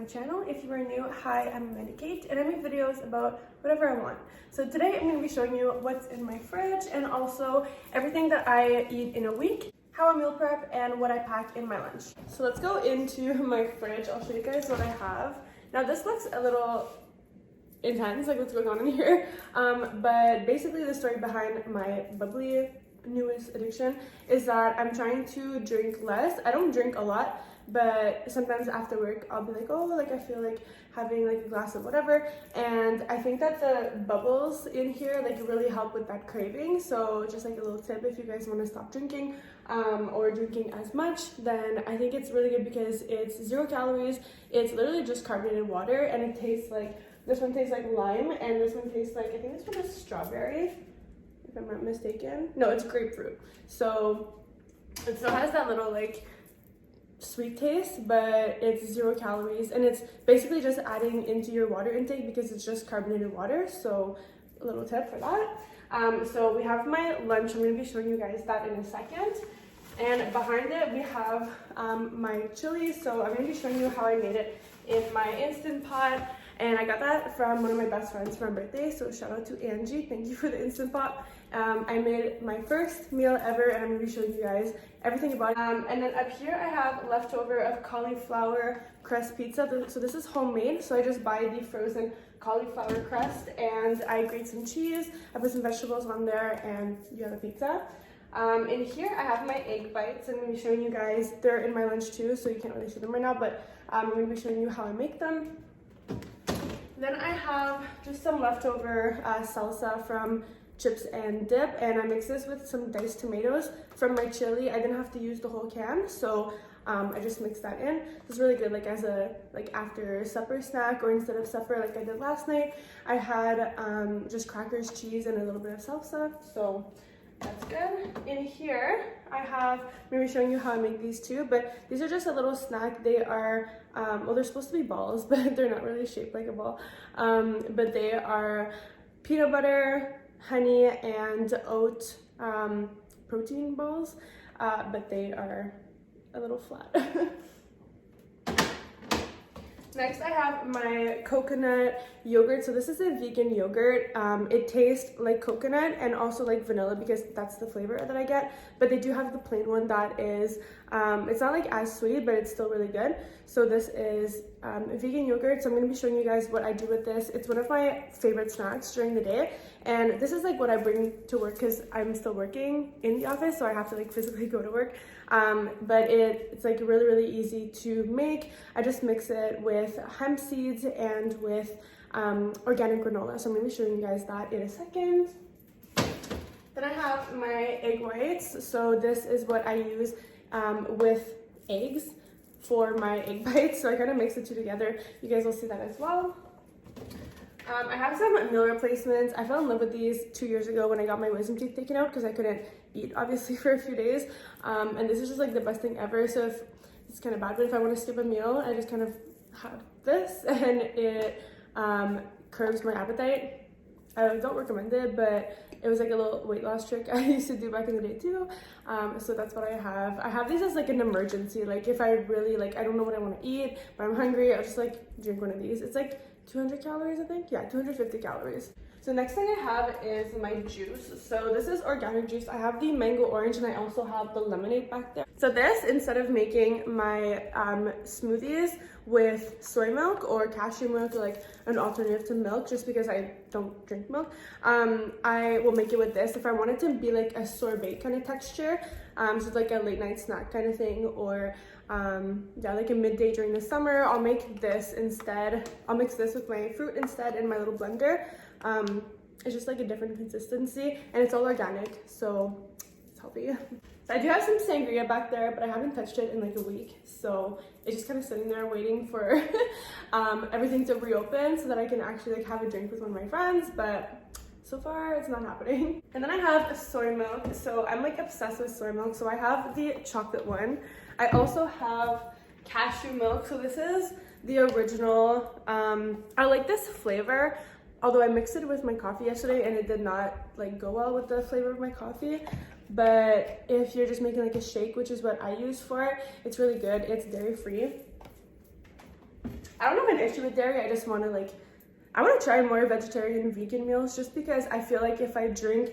my channel. If you are new, hi, I'm Amanda Kate, and I make videos about whatever I want. So today I'm going to be showing you what's in my fridge and also everything that I eat in a week, how I meal prep, and what I pack in my lunch. So let's go into my fridge. I'll show you guys what I have. Now this looks a little intense, like what's going on in here, but basically the story behind my bubbly newest addiction is that I'm trying to drink less. I don't drink a lot, but sometimes after work I'll be like, oh, like I feel like having like a glass of whatever, and I think that the bubbles in here like really help with that craving. So just like a little tip, if you guys want to stop drinking or drinking as much, then I think it's really good because it's 0 calories. It's literally just carbonated water, and it tastes like, this one tastes like lime, and this one tastes like, I think this one is strawberry, if I'm not mistaken. No, it's grapefruit. So it still has that little like sweet taste, but it's 0 calories, and it's basically just adding into your water intake because it's just carbonated water. So a little tip for that. So we have my lunch. I'm going to be showing you guys that in a second, and behind it we have my chili. So I'm going to be showing you how I made it in my Instant Pot, and I got that from one of my best friends for my birthday, so shout out to Angie. Thank you for the Instant Pot. I made my first meal ever, and I'm going to be showing you guys everything about it. And then up here I have leftover of cauliflower crust pizza. So this is homemade, so I just buy the frozen cauliflower crust and I grate some cheese, I put some vegetables on there, and you have a pizza. In here I have my egg bites. I'm going to be showing you guys, they're in my lunch too, so you can't really see them right now, but I'm going to be showing you how I make them. Then I have just some leftover salsa from chips and dip, and I mix this with some diced tomatoes from my chili. I didn't have to use the whole can, so I just mixed that in. It's really good, like as a after supper snack, or instead of supper like I did last night. I had just crackers, cheese, and a little bit of salsa, so that's good. In here I have, maybe showing you how I make these too, but these are just a little snack. They are well, they're supposed to be balls, but they're not really shaped like a ball, but they are peanut butter, honey, and oat protein balls, but they are a little flat. Next I have my coconut yogurt. So this is a vegan yogurt. It tastes like coconut and also like vanilla because that's the flavor that I get, but they do have the plain one that is, it's not like as sweet, but it's still really good. So this is vegan yogurt. So I'm going to be showing you guys what I do with this. It's one of my favorite snacks during the day, and this is like what I bring to work because I'm still working in the office, so I have to like physically go to work. But it's like really easy to make. I just mix it with hemp seeds and with organic granola. So I'm going to be showing you guys that in a second. Then I have my egg whites. So this is what I use with eggs for my egg bites. So I kind of mix the two together. You guys will see that as well. I have some meal replacements. I fell in love with these 2 years ago when I got my wisdom teeth taken out because I couldn't eat obviously for a few days, and this is just like the best thing ever. So if it's kind of bad, but if I want to skip a meal, I just kind of have this, and it curbs my appetite. I don't recommend it, but it was like a little weight loss trick I used to do back in the day too. So that's what I have. I have these as like an emergency, like if I really like, I don't know what I want to eat, but I'm hungry, I'll just like drink one of these. It's like 200 calories, I think. Yeah, 250 calories. So next thing I have is my juice. So this is organic juice. I have the mango orange, and I also have the lemonade back there. So this, instead of making my smoothies with soy milk or cashew milk, or like an alternative to milk, just because I don't drink milk, I will make it with this. If I want it to be like a sorbet kind of texture, so it's like a late night snack kind of thing, or yeah, like a midday during the summer, I'll make this instead. I'll mix this with my fruit instead in my little blender. It's just like a different consistency, and it's all organic, so it's healthy. So I do have some sangria back there, but I haven't touched it in like a week, so it's just kind of sitting there waiting for everything to reopen so that I can actually like have a drink with one of my friends, but so far it's not happening. And then I have soy milk. So I'm like obsessed with soy milk, so I have the chocolate one. I also have cashew milk. So this is the original. I like this flavor, although I mixed it with my coffee yesterday and it did not like go well with the flavor of my coffee. But if you're just making like a shake, which is what I use for it, it's really good. It's dairy free. I don't have an issue with dairy. I just want to like, I want to try more vegetarian and vegan meals, just because I feel like if I drink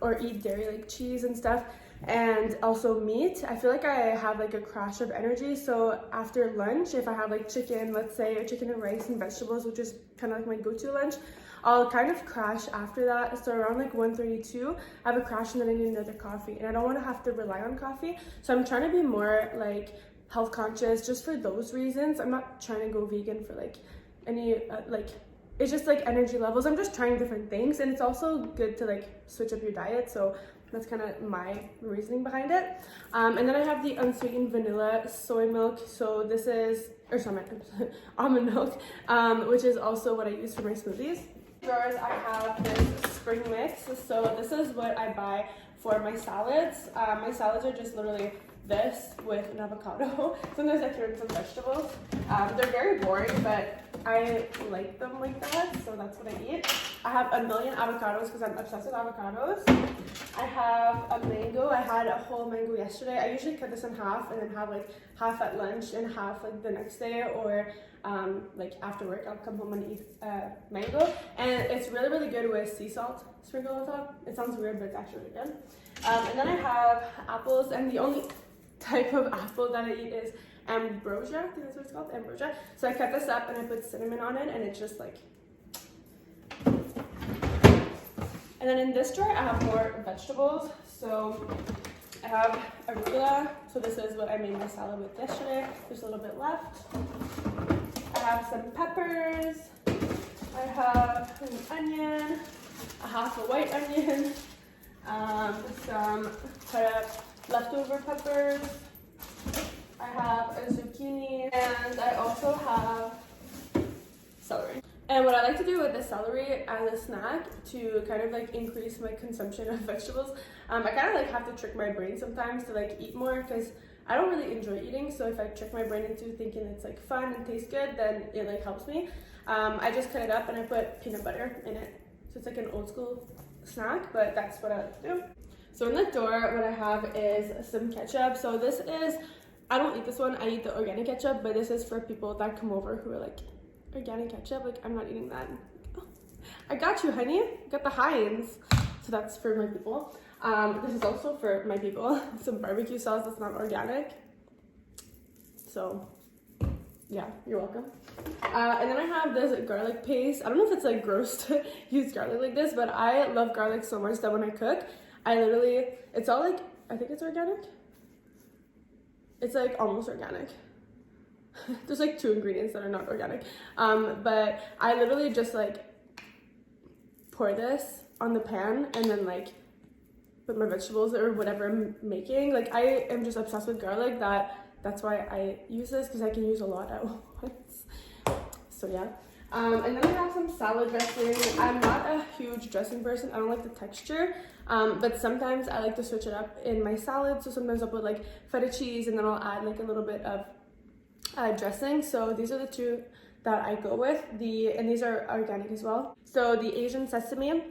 or eat dairy, like cheese and stuff, and also meat, I feel like I have like a crash of energy. So after lunch, if I have like chicken, let's say, or chicken and rice and vegetables, which is kind of like my go-to lunch, I'll kind of crash after that. So around like 1:32, I have a crash and then I need another coffee, and I don't want to have to rely on coffee. So I'm trying to be more like health conscious just for those reasons. I'm not trying to go vegan for like any like, it's just like energy levels. I'm just trying different things, and it's also good to like switch up your diet. So that's kind of my reasoning behind it. And then I have the unsweetened vanilla soy milk. So this is, or sorry, almond milk, which is also what I use for my smoothies. Drawers, I have this spring mix. So this is what I buy for my salads. My salads are just literally this with an avocado. Sometimes I throw in some vegetables. They're very boring, but I like them like that, so that's what I eat. I have a million avocados because I'm obsessed with avocados. I have a mango. I had a whole mango yesterday. I usually cut this in half and then have like half at lunch and half like the next day, or like after work I'll come home and eat mango. And it's really, really good with sea salt sprinkled on top. It sounds weird, but it's actually really good. And then I have apples, and the only type of apple that I eat is ambrosia. I think that's what it's called, ambrosia. So I cut this up and I put cinnamon on it, and it's just like. And then in this drawer I have more vegetables. So I have arugula. So this is what I made my salad with yesterday. There's a little bit left. I have some peppers. I have an onion, a half a white onion, some cut up leftover peppers. I have a zucchini, and I also have celery. And what I like to do with the celery as a snack to kind of like increase my consumption of vegetables, I kind of like have to trick my brain sometimes to like eat more, because I don't really enjoy eating. So if I trick my brain into thinking it's like fun and tastes good, then it like helps me. I just cut it up and I put peanut butter in it. So it's like an old school snack, but that's what I like to do. So in the door, what I have is some ketchup. So this is, I don't eat this one, I eat the organic ketchup, but this is for people that come over who are like, organic ketchup? Like, I'm not eating that. Oh, I got you, honey. I got the Heinz. So that's for my people. This is also for my people. Some barbecue sauce that's not organic. So, yeah, you're welcome. And then I have this garlic paste. I don't know if it's like gross to use garlic like this, but I love garlic so much that when I cook, I literally, it's all like, I think it's organic. It's like almost organic. There's like 2 ingredients that are not organic. But I literally just like pour this on the pan and then like put my vegetables or whatever I'm making. Like, I am just obsessed with garlic. That's why I use this, because I can use a lot at once. So yeah. And then I have some salad dressing. I'm not a huge dressing person. I don't like the texture. But sometimes I like to switch it up in my salad. So sometimes I'll put like feta cheese, and then I'll add like a little bit of dressing. So these are the 2 that I go with. And these are organic as well. So the Asian sesame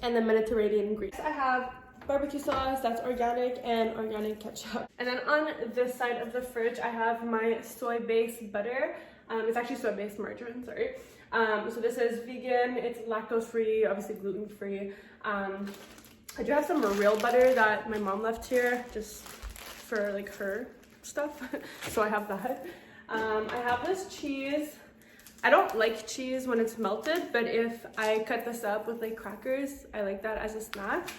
and the Mediterranean Greek. I have barbecue sauce that's organic, and organic ketchup. And then on this side of the fridge, I have my soy-based butter. It's actually soy-based margarine, sorry. So this is vegan, it's lactose-free, obviously gluten-free. I do have some real butter that my mom left here just for like her stuff. So I have that. I have this cheese. I don't like cheese when it's melted, but if I cut this up with like crackers, I like that as a snack.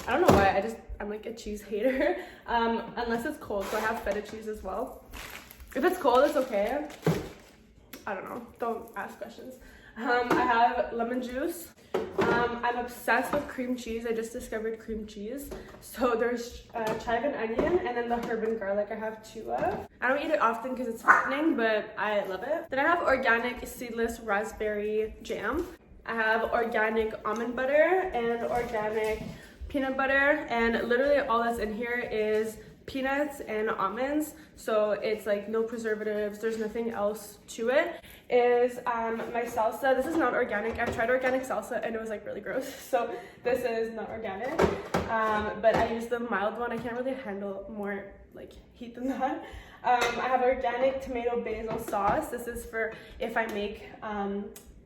I don't know why, I'm like a cheese hater, unless it's cold. So I have feta cheese as well. If it's cold, it's okay. I don't know, don't ask questions. I have lemon juice. I'm obsessed with cream cheese. I just discovered cream cheese. So there's chive and onion, and then the herb and garlic I have 2 of. I don't eat it often because it's fattening, but I love it. Then I have organic seedless raspberry jam. I have organic almond butter and organic peanut butter, and literally all that's in here is peanuts and almonds. So it's like no preservatives, there's nothing else to it. Is my salsa. This is not organic. I've tried organic salsa and it was like really gross, so this is not organic. But I use the mild one. I can't really handle more like heat than that. I have organic tomato basil sauce. This is for if I make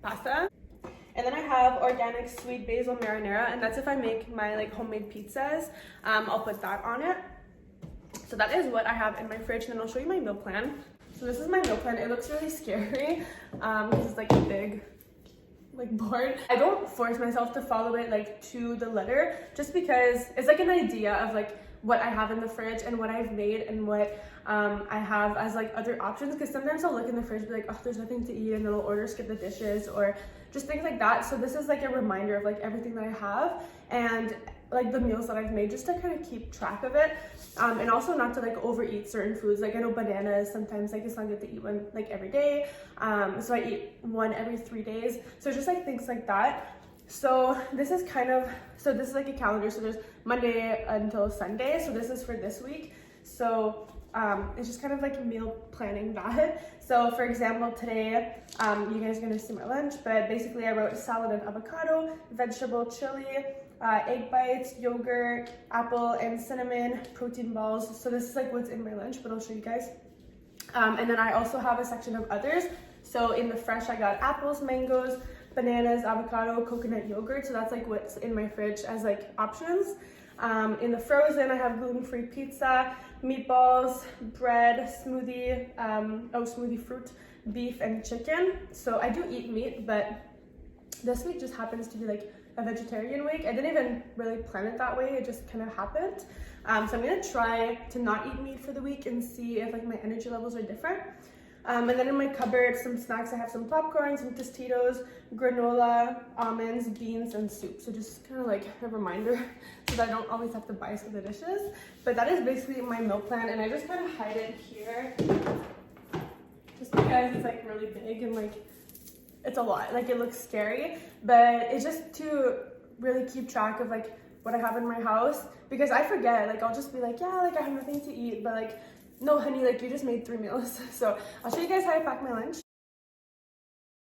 pasta. And then I have organic sweet basil marinara, and that's if I make my like homemade pizzas. I'll put that on it. So that is what I have in my fridge, and then I'll show you my meal plan. So this is my meal plan. It looks really scary because it's like a big like board. I don't force myself to follow it like to the letter, just because it's like an idea of like what I have in the fridge and what I've made and what I have as like other options, because sometimes I'll look in the fridge and be like, oh, there's nothing to eat, and then I'll order skip the dishes or just things like that. So this is like a reminder of like everything that I have and like the meals that I've made, just to kind of keep track of it, and also not to like overeat certain foods. Like I know bananas sometimes like it's not good to eat one like every day, so I eat one every 3 days. So just like things like that. So this is kind of, so this is like a calendar. So there's Monday until Sunday. So this is for this week. So it's just kind of like meal planning that. So for example, today, you guys are gonna see my lunch, but basically I wrote salad and avocado, vegetable chili, egg bites, yogurt, apple and cinnamon, protein balls. So this is like what's in my lunch, but I'll show you guys. And then I also have a section of others. So in the fresh, I got apples, mangoes, bananas, avocado, coconut yogurt. So that's like what's in my fridge as like options. In the frozen, I have gluten-free pizza, meatballs, bread, smoothie, smoothie fruit, beef and chicken. So I do eat meat, but this week just happens to be like a vegetarian week. I didn't even really plan it that way. It just kind of happened. So I'm gonna try to not eat meat for the week and see if like my energy levels are different. And then in my cupboard, some snacks, I have some popcorn, some Tostitos, granola, almonds, beans, and soup. So just kind of like a reminder so that I don't always have to buy some of the dishes. But that is basically my meal plan, and I just kind of hide it here just because it's like really big and like it's a lot. Like it looks scary, but it's just to really keep track of like what I have in my house, because I forget. Like I'll just be like, yeah, like I have nothing to eat, but like, no honey, like you just made 3 meals. So I'll show you guys how I pack my lunch.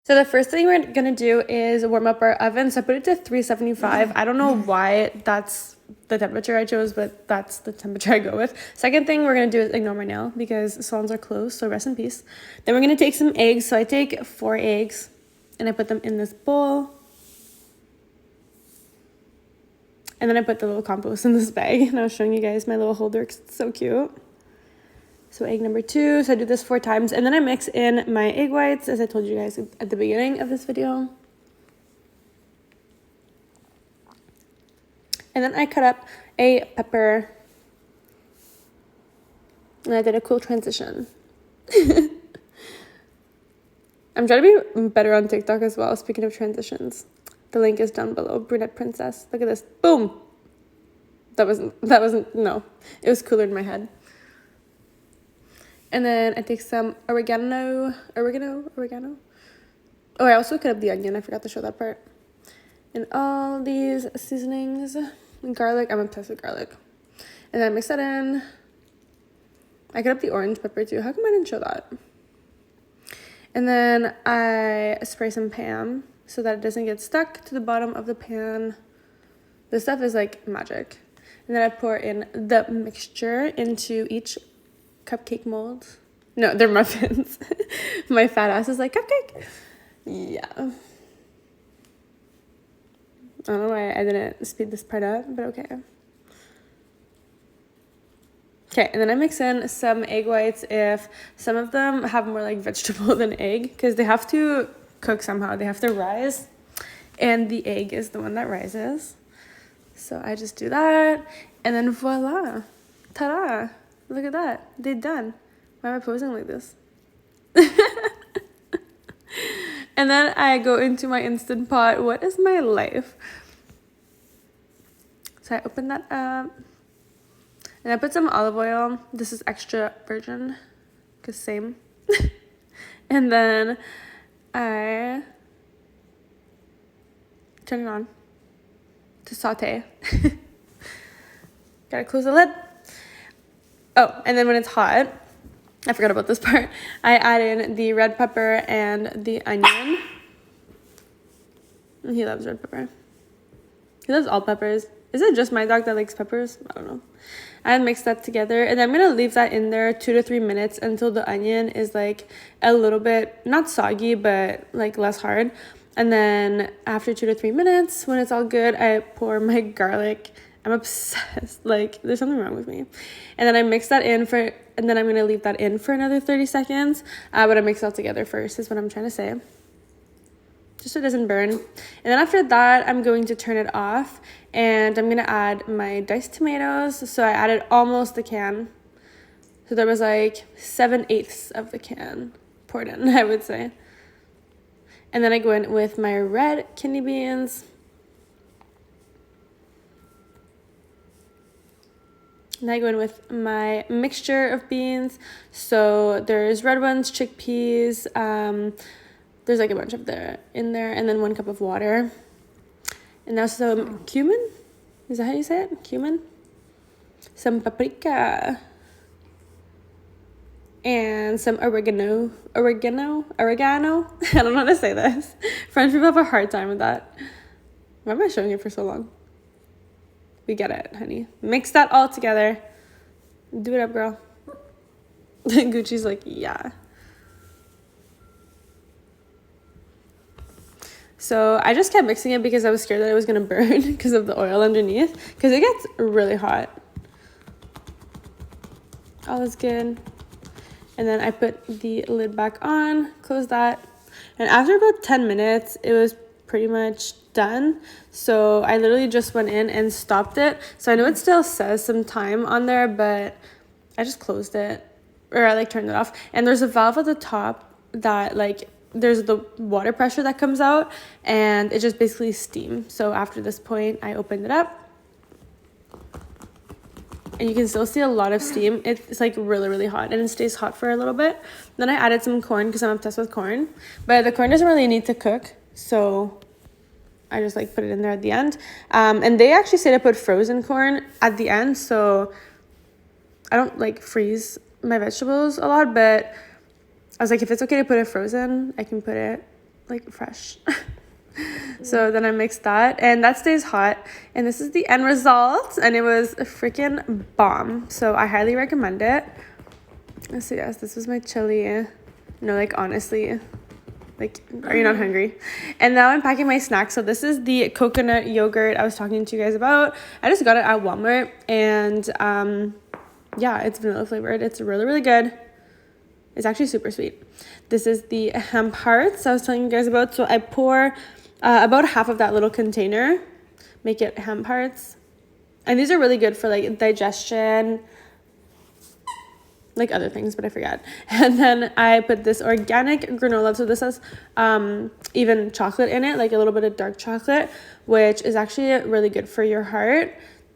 So the first thing we're gonna do is warm up our oven. So I put it to 375. I don't know why that's the temperature I chose, but that's the temperature I go with. Second thing we're gonna do is ignore my nail because salons are closed, so rest in peace. Then we're gonna take some eggs. So I take 4 eggs and I put them in this bowl. And then I put the little compost in this bag, and I was showing you guys my little holder because it's so cute. So egg number 2, so I do this 4 times, and then I mix in my egg whites, as I told you guys at the beginning of this video. And then I cut up a pepper, and I did a cool transition. I'm trying to be better on TikTok as well, speaking of transitions. The link is down below, Brunette Princess. Look at this, boom! That wasn't, no, it was cooler in my head. And then I take some oregano. Oh, I also cut up the onion. I forgot to show that part. And all these seasonings. And garlic. I'm obsessed with garlic. And then I mix that in. I cut up the orange pepper too. How come I didn't show that? And then I spray some Pam so that it doesn't get stuck to the bottom of the pan. This stuff is like magic. And then I pour in the mixture into each cupcake mold. No, they're muffins. My fat ass is like, cupcake. Yeah. I don't know why I didn't speed this part up, but okay. Okay, and then I mix in some egg whites if some of them have more like vegetable than egg, because they have to cook somehow. They have to rise, and the egg is the one that rises. So I just do that, and then voila. Ta-da! Look at that. They're done. Why am I posing like this? And then I go into my Instant Pot. What is my life? So I open that up. And I put some olive oil. This is extra virgin, because same. And then I turn it on to saute. Gotta close the lid. Oh, and then when it's hot, I forgot about this part, I add in the red pepper and the onion. He loves red pepper. He loves all peppers. Is it just my dog that likes peppers? I don't know. And mix that together, and I'm gonna leave that in there 2 to 3 minutes until the onion is like a little bit not soggy but like less hard. And then after 2 to 3 minutes, when it's all good, I pour my garlic. I'm obsessed. Like, there's something wrong with me. And then I mix that in and then I'm gonna leave that in for another 30 seconds. But I mix it all together first is what I'm trying to say, just so it doesn't burn. And then after that, I'm going to turn it off, and I'm gonna add my diced tomatoes. So I added almost the can. So there was like 7/8 of the can poured in, I would say. And then I go in with my red kidney beans. And I go in with my mixture of beans. So there's red ones, chickpeas, there's like a bunch of in there, and then 1 cup of water. And now some cumin. Is that how you say it? Cumin? Some paprika. And some oregano. I don't know how to say this. French people have a hard time with that. Why am I showing it for so long? We get it, honey. Mix that all together. Do it up, girl. Gucci's like, yeah. So I just kept mixing it because I was scared that it was going to burn because of the oil underneath, because it gets really hot. All is good. And then I put the lid back on, close that. And after about 10 minutes, it was pretty much done. So I literally just went in and stopped it. So I know it still says some time on there, but I just closed it, or I like turned it off. And there's a valve at the top that like, there's the water pressure that comes out, and it just basically steam. So after this point, I opened it up, and you can still see a lot of steam. It's like really, really hot, and it stays hot for a little bit. Then I added some corn because I'm obsessed with corn, but the corn doesn't really need to cook, so I just like put it in there at the end. And they actually say to put frozen corn at the end, so I don't like freeze my vegetables a lot, but I was like, if it's okay to put it frozen, I can put it like fresh. So then I mixed that, and that stays hot, and this is the end result, and it was a freaking bomb. So I highly recommend it. So yes, this was my chili. No, like honestly, like, are you not hungry? And now I'm packing my snacks. So this is the coconut yogurt I was talking to you guys about. I just got it at Walmart, and yeah, it's vanilla flavored. It's really, really good. It's actually super sweet. This is the hemp hearts I was telling you guys about. So I pour about half of that little container, make it hemp hearts. And these are really good for like digestion, like other things, but I forgot. And then I put this organic granola. So this has even chocolate in it, like a little bit of dark chocolate, which is actually really good for your heart.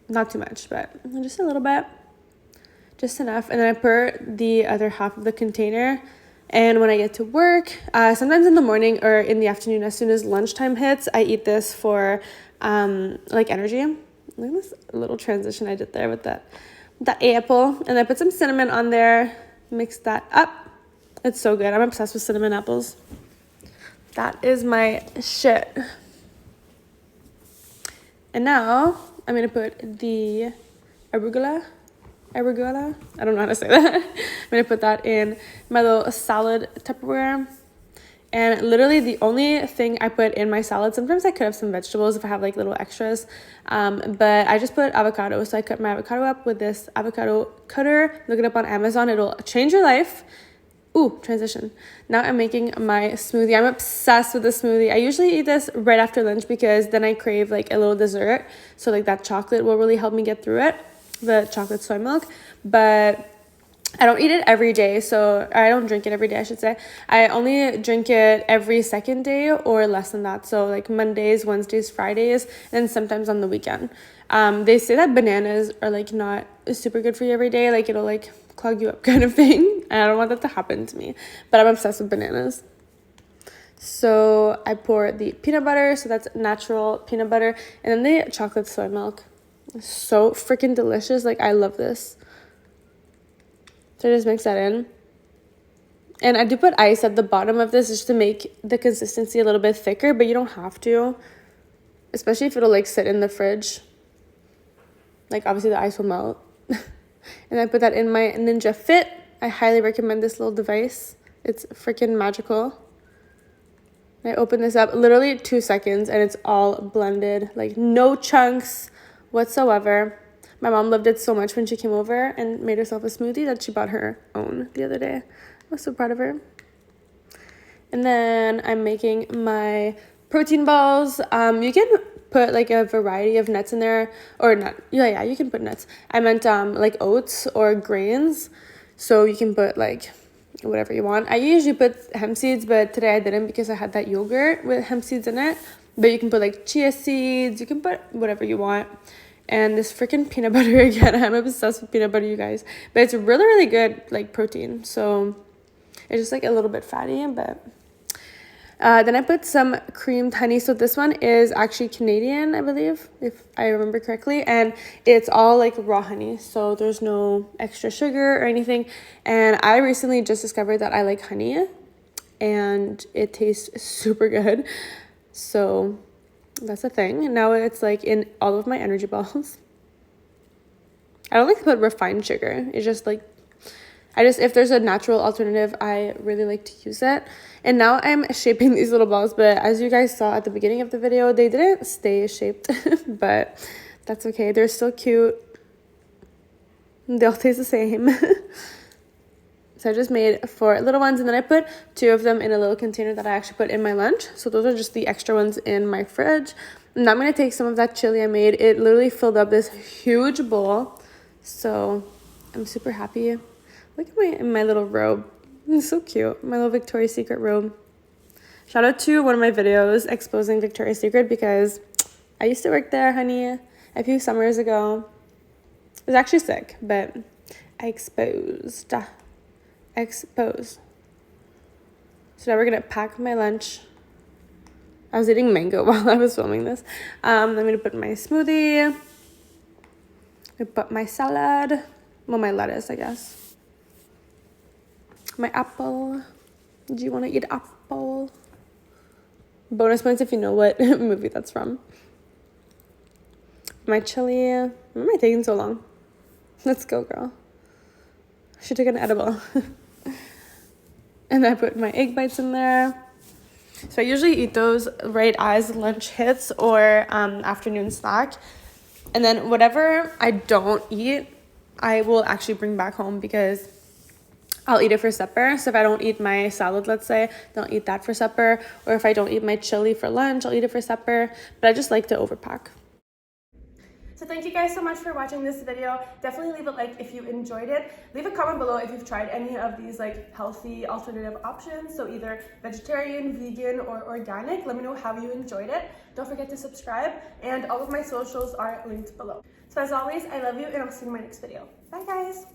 Not too much, but just a little bit. Just enough. And then I pour the other half of the container. And when I get to work, sometimes in the morning or in the afternoon, as soon as lunchtime hits, I eat this for like energy. Look at this little transition I did there with that apple. And I put some cinnamon on there, mix that up. It's so good. I'm obsessed with cinnamon apples. That is my shit. And now I'm going to put the arugula. I don't know how to say that. I'm going to put that in my little salad Tupperware. And literally the only thing I put in my salad, sometimes I could have some vegetables if I have like little extras, but I just put avocado. So I cut my avocado up with this avocado cutter. Look it up on Amazon. It'll change your life. Ooh, transition. Now I'm making my smoothie. I'm obsessed with the smoothie. I usually eat this right after lunch because then I crave like a little dessert. So like that chocolate will really help me get through it. The chocolate soy milk, but I don't eat it every day, so I don't drink it every day, I should say. I only drink it every second day or less than that, so like Mondays, Wednesdays, Fridays, and sometimes on the weekend. They say that bananas are like not super good for you every day, like it'll like clog you up kind of thing, and I don't want that to happen to me, but I'm obsessed with bananas. So I pour the peanut butter, so that's natural peanut butter, and then the chocolate soy milk. So freaking delicious. Like, I love this. So I just mix that in. And I do put ice at the bottom of this just to make the consistency a little bit thicker, but you don't have to, especially if it'll like sit in the fridge. like obviously the ice will melt. And I put that in my Ninja Fit. I highly recommend this little device. It's freaking magical. I open this up, literally 2 seconds, and it's all blended, like no chunks whatsoever. My mom loved it so much when she came over and made herself a smoothie that she bought her own the other day. I was so proud of her. And then I'm making my protein balls. You can put like a variety of nuts in there, or not. Yeah, you can put nuts. I meant like oats or grains. So you can put like whatever you want. I usually put hemp seeds, but today I didn't because I had that yogurt with hemp seeds in it. But you can put like chia seeds. You can put whatever you want. And this freaking peanut butter again. I'm obsessed with peanut butter, you guys. But it's really, really good, like protein. So it's just like a little bit fatty, but... then I put some creamed honey. So this one is actually Canadian, I believe, if I remember correctly. And it's all like raw honey. So there's no extra sugar or anything. And I recently just discovered that I like honey. And it tastes super good. So that's a thing. Now it's like in all of my energy balls. I don't like to put refined sugar. It's just like, if there's a natural alternative, I really like to use it. And now I'm shaping these little balls, but as you guys saw at the beginning of the video, they didn't stay shaped, but that's okay. They're still cute. They all taste the same. So I just made 4 little ones, and then I put 2 of them in a little container that I actually put in my lunch. So those are just the extra ones in my fridge. And I'm going to take some of that chili I made. It literally filled up this huge bowl. So I'm super happy. Look at my little robe. It's so cute. My little Victoria's Secret robe. Shout out to one of my videos exposing Victoria's Secret because I used to work there, honey, a few summers ago. It was actually sick, but I exposed. So now we're going to pack my lunch. I was eating mango while I was filming this. I'm going to put my smoothie. I put my salad. Well, my lettuce, I guess. My apple. Do you want to eat apple? Bonus points if you know what movie that's from. My chili. Why am I taking so long? Let's go, girl. She took an edible. And I put my egg bites in there. So I usually eat those right as lunch hits or afternoon snack. And then whatever I don't eat, I will actually bring back home because I'll eat it for supper. So if I don't eat my salad, let's say, then I'll eat that for supper. Or if I don't eat my chili for lunch, I'll eat it for supper. But I just like to overpack. So thank you guys so much for watching this video. Definitely leave a like if you enjoyed it. Leave a comment below if you've tried any of these like healthy alternative options. So either vegetarian, vegan, or organic. Let me know how you enjoyed it. Don't forget to subscribe, and all of my socials are linked below. So as always, I love you, and I'll see you in my next video. Bye guys.